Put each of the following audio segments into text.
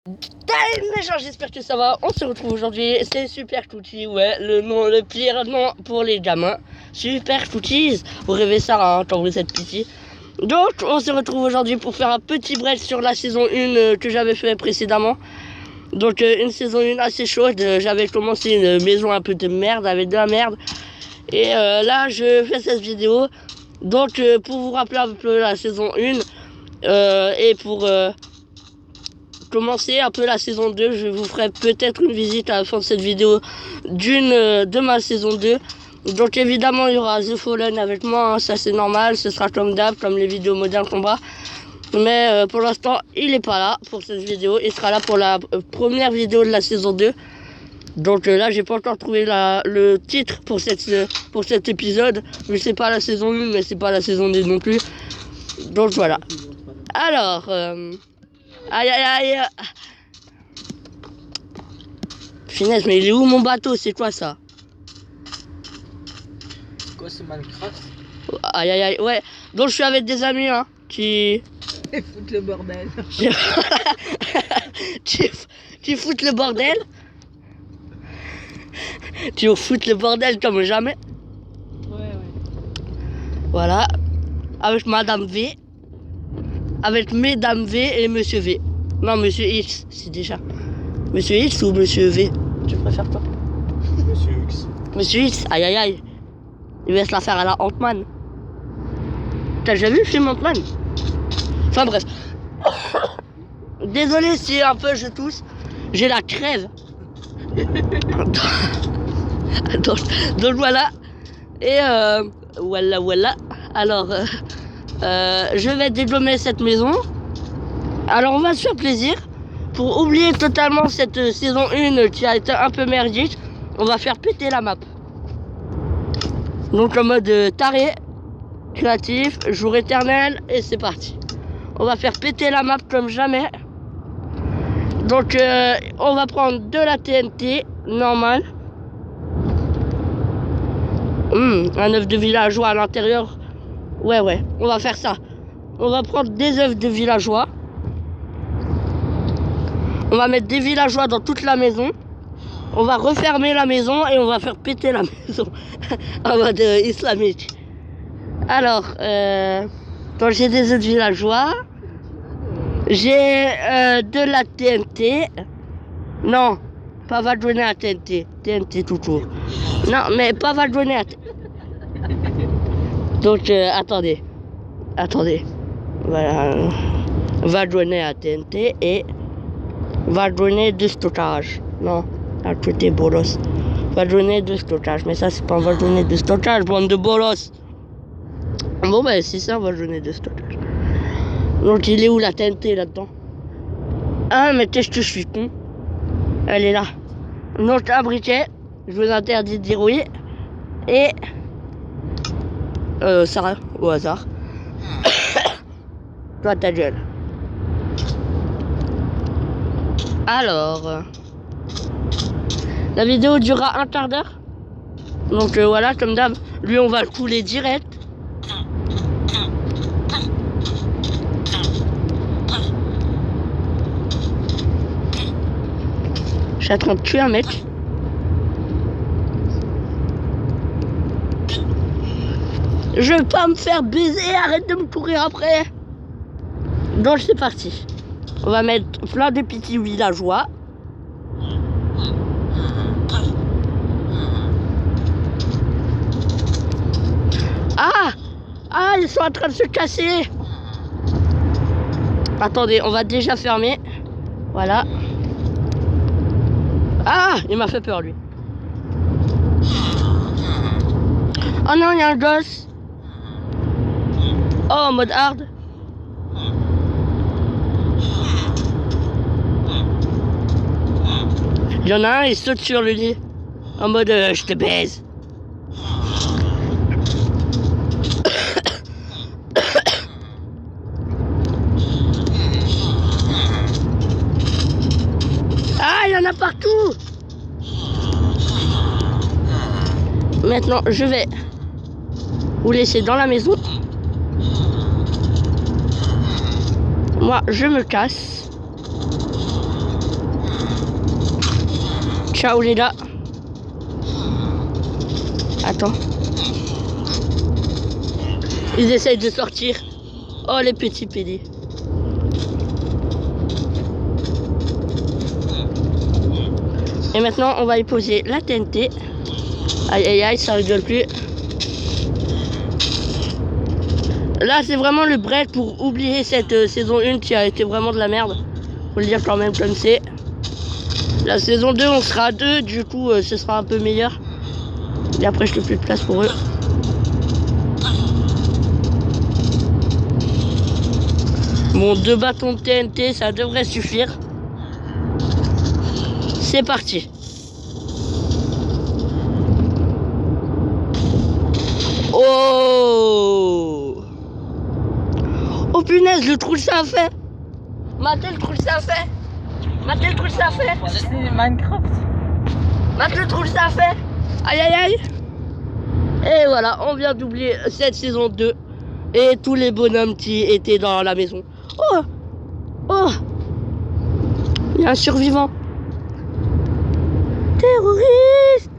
Salut les gens, j'espère que ça va. On se retrouve aujourd'hui, c'est Super Cookies, ouais, le pire nom pour les gamins. Super Cookies, vous rêvez ça hein, quand vous êtes petit. Donc on se retrouve aujourd'hui pour faire un petit break sur la saison 1 que j'avais fait précédemment. Donc une saison 1 assez chaude, j'avais commencé une maison un peu de merde, avec de la merde. Et là je fais cette vidéo, donc pour vous rappeler un peu la saison 1 et pour... commencer un peu la saison 2, je vous ferai peut-être une visite à la fin de cette vidéo de ma saison 2. Donc évidemment il y aura The Fallen avec moi, hein, ça c'est normal, ce sera comme d'hab, comme les vidéos modernes combat. Mais pour l'instant il n'est pas là pour cette vidéo, il sera là pour la première vidéo de la saison 2. Donc là j'ai pas encore trouvé le titre pour cet épisode, mais c'est pas la saison 1 mais c'est pas la saison 2 non plus. Donc voilà. Alors... aïe aïe aïe. Finesse, mais il est où mon bateau? C'est quoi ça? Quoi, c'est Minecraft? Aïe aïe aïe, ouais. Donc je suis avec des amis hein, qui foutent le bordel. qui foutent le bordel. Qui foutent le bordel comme jamais. Ouais. Voilà. Avec Madame V. Avec Mesdames V et Monsieur V. Non, Monsieur X, c'est déjà. Monsieur X ou Monsieur V? Tu préfères quoi? Monsieur X. Monsieur X, aïe aïe aïe. Il va se la faire à la Ant-Man. T'as déjà vu le film Ant-Man? Enfin bref. Désolé si un peu je tousse. J'ai la crève. donc voilà. Et voilà. Alors... je vais dégommer cette maison. Alors on va se faire plaisir. Pour oublier totalement cette saison 1 qui a été un peu merdique, on va faire péter la map. Donc en mode taré, créatif, jour éternel, et c'est parti. On va faire péter la map comme jamais. Donc on va prendre de la TNT normale. Un œuf de villageois à l'intérieur. Ouais, on va faire ça. On va prendre des œufs de villageois. On va mettre des villageois dans toute la maison. On va refermer la maison et on va faire péter la maison. En mode islamique. Alors, donc j'ai des œufs de villageois. J'ai de la TNT. Non, pas vadrouner à TNT. TNT tout court. Non, mais pas vadrouner à TNT. Donc attendez, voilà, vadrouner à TNT et vadrouner de stockage, non, à côté bolos, vadrouner de stockage, mais ça c'est pas un vadrouner de stockage, bande de bolos. Bon ben c'est ça un vadrouner de stockage. Donc il est où la TNT là-dedans? Ah mais qu'est-ce que je suis con, elle est là. Donc un briquet, je vous interdis de dire oui, et... Sarah, au hasard. Toi, ta gueule. Alors, la vidéo durera un quart d'heure. Donc voilà, comme d'hab, lui on va le couler direct. Je suis en train de tuer un mec. Je veux pas me faire baiser, arrête de me courir après. Donc c'est parti. On va mettre plein de petits villageois. Ah, ils sont en train de se casser. Attendez, on va déjà fermer. Voilà. Ah, il m'a fait peur lui. Oh non, il y a un gosse. Oh, en mode hard. Il y en a un, il saute sur le lit. En mode je te baise. Ah, il y en a partout. Maintenant, je vais vous laisser dans la maison. Moi, je me casse. Ciao les gars. Attends. Ils essayent de sortir. Oh les petits pédés. Et maintenant on va y poser la TNT. Aïe aïe aïe, ça rigole plus. Là c'est vraiment le break pour oublier cette saison 1 qui a été vraiment de la merde. Faut le dire quand même comme c'est. La saison 2 on sera à 2, du coup ce sera un peu meilleur. Et après je n'ai plus de place pour eux. Bon, 2 bâtons de TNT, ça devrait suffire. C'est parti. Oh! Oh punaise, le trou que ça a fait! Matel, le trou que ça a fait! Matel, le trou que ça a fait! C'est Minecraft. Matel, le trou que ça a fait! Aïe aïe aïe! Et voilà, on vient d'oublier cette saison 2 et tous les bonhommes qui étaient dans la maison. Oh! Oh! Il y a un survivant! Terroriste!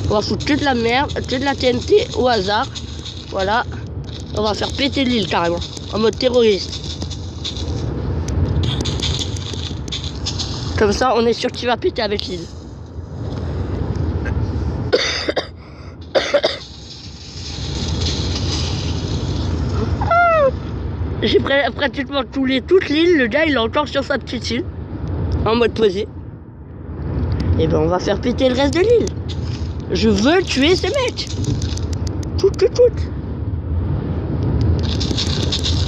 On va foutre que de la merde, que de la TNT au hasard. Voilà. On va faire péter l'île carrément. En mode terroriste. Comme ça, on est sûr qu'il va péter avec l'île. J'ai pratiquement toute l'île. Le gars, il est encore sur sa petite île. En mode posé. Et ben, on va faire péter le reste de l'île. Je veux tuer ces mecs. Tout.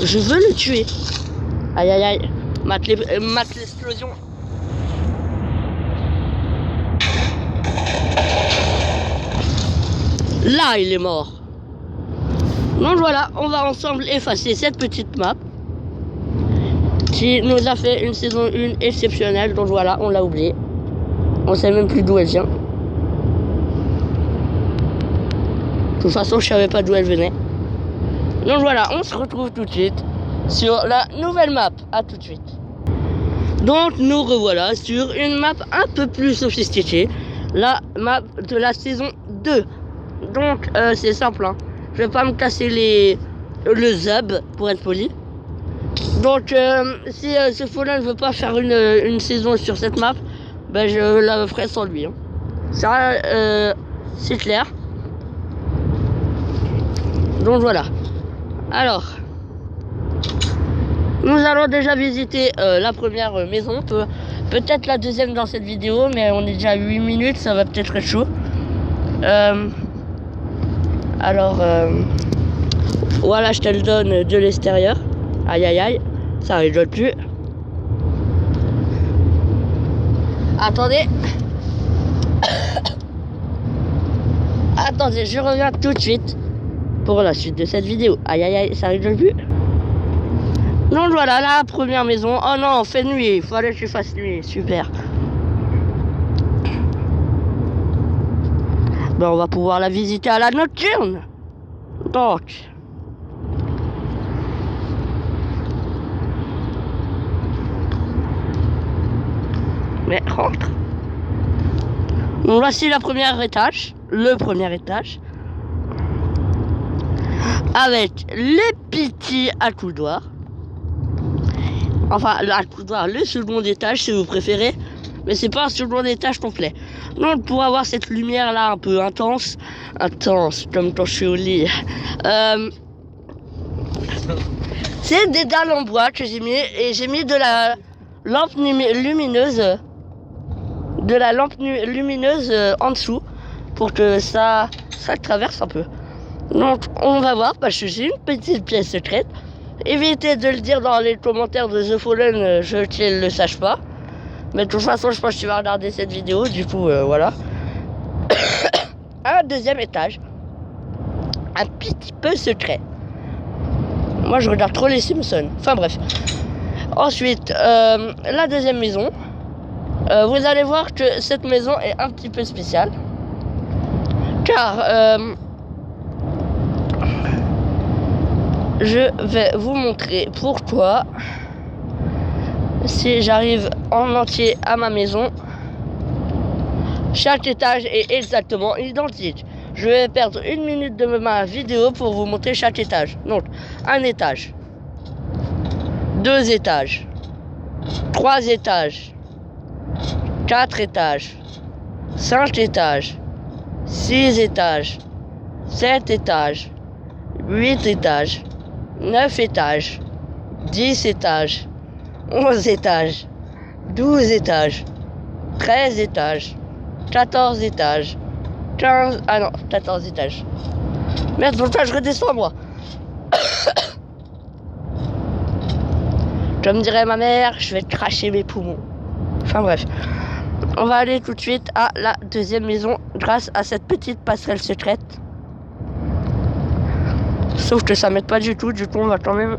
Je veux le tuer. Aïe aïe aïe. Mate l'explosion. Là, il est mort. Donc voilà, on va ensemble effacer cette petite map qui nous a fait une saison 1 exceptionnelle. Donc voilà, on l'a oublié. On sait même plus d'où elle vient. De toute façon, je savais pas d'où elle venait. Donc voilà, on se retrouve tout de suite sur la nouvelle map. À tout de suite. Donc nous revoilà sur une map un peu plus sophistiquée. La map de la saison 2. Donc c'est simple, hein. Je vais pas me casser le zub pour être poli. Donc si ce Fallen ne veut pas faire une saison sur cette map, ben je la ferai sans lui, hein. Ça c'est clair. Donc voilà. Alors, nous allons déjà visiter la première maison, peut-être la deuxième dans cette vidéo, mais on est déjà à 8 minutes, ça va peut-être être chaud. Alors, voilà, je te le donne de l'extérieur. Aïe aïe aïe, ça rigole plus. Attendez. Attendez, je reviens tout de suite pour la suite de cette vidéo. Aïe aïe aïe, ça rigole plus. Donc voilà, la première maison. Oh non, fait nuit, il fallait que je fasse nuit, super. Ben, on va pouvoir la visiter à la nocturne. Donc. Mais rentre. Donc voici la première étage. Le premier étage. Avec les petits accoudoirs. Enfin, l'accoudoir, le second étage si vous préférez. Mais c'est pas un second étage complet. Donc pour avoir cette lumière là un peu intense comme quand je suis au lit. C'est des dalles en bois que j'ai mis. Et j'ai mis de la lampe lumineuse. En dessous. Pour que ça traverse un peu. Donc on va voir, parce que j'ai une petite pièce secrète. Évitez de le dire dans les commentaires de The Fallen, je ne le sache pas. Mais de toute façon, je pense que tu vas regarder cette vidéo, du coup, voilà. Un deuxième étage. Un petit peu secret. Moi, je regarde trop les Simpsons. Enfin bref. Ensuite, la deuxième maison. Vous allez voir que cette maison est un petit peu spéciale. Car... je vais vous montrer pourquoi Si j'arrive en entier à ma maison, chaque étage est exactement identique. Je vais perdre 1 minute de ma vidéo pour vous montrer chaque étage. Donc, un étage, 2 étages, 3 étages, 4 étages, 5 étages, 6 étages, 7 étages, 8 étages, 9 étages, 10 étages, 11 étages, 12 étages, 13 étages, 14 étages, 15... Ah non, 14 étages. Merde, pourquoi je redescends, moi? Comme dirait ma mère, je vais cracher mes poumons. Enfin bref. On va aller tout de suite à la deuxième maison grâce à cette petite passerelle secrète. Sauf que ça m'aide pas du tout on va quand même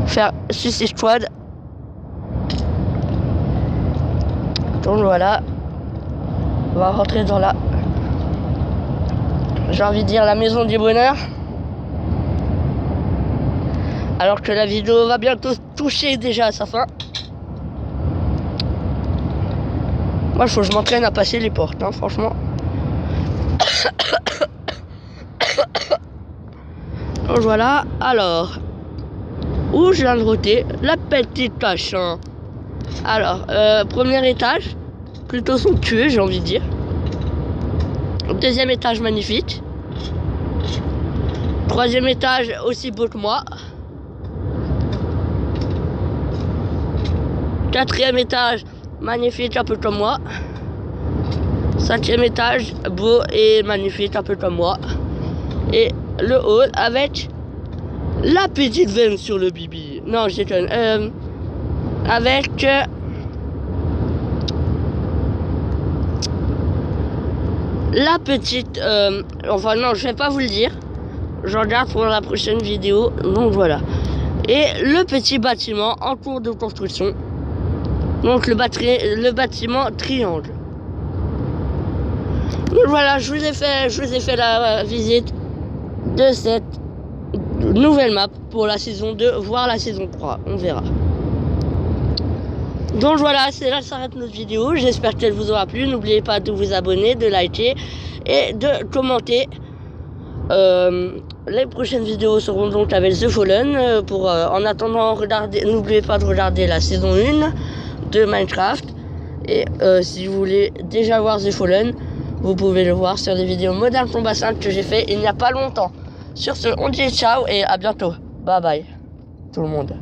faire Suicide Squad. Donc voilà. On va rentrer dans la... J'ai envie de dire la maison du bonheur. Alors que la vidéo va bientôt toucher déjà à sa fin. Moi, il faut que je m'entraîne à passer les portes, hein, franchement. Donc voilà, alors... Où je viens de roter la petite tâche. Hein. Alors, premier étage, plutôt somptueux, j'ai envie de dire. Deuxième étage, magnifique. Troisième étage, aussi beau que moi. Quatrième étage, magnifique, un peu comme moi. Cinquième étage, beau et magnifique, un peu comme moi. Et le hall avec la petite veine sur le bibi. Non, je déconne. Avec la petite... enfin non, je vais pas vous le dire. J'en garde pour la prochaine vidéo. Donc voilà. Et le petit bâtiment en cours de construction. Donc le bâtiment triangle. Donc voilà, je vous ai fait la visite de cette nouvelle map pour la saison 2, voire la saison 3, on verra. Donc voilà, c'est là que s'arrête notre vidéo. J'espère qu'elle vous aura plu. N'oubliez pas de vous abonner, de liker et de commenter. Les prochaines vidéos seront donc avec The Fallen. En attendant, n'oubliez pas de regarder la saison 1 de Minecraft. Et si vous voulez déjà voir The Fallen, vous pouvez le voir sur des vidéos Modern Combat 5 que j'ai fait il n'y a pas longtemps. Sur ce, on dit ciao et à bientôt. Bye bye tout le monde.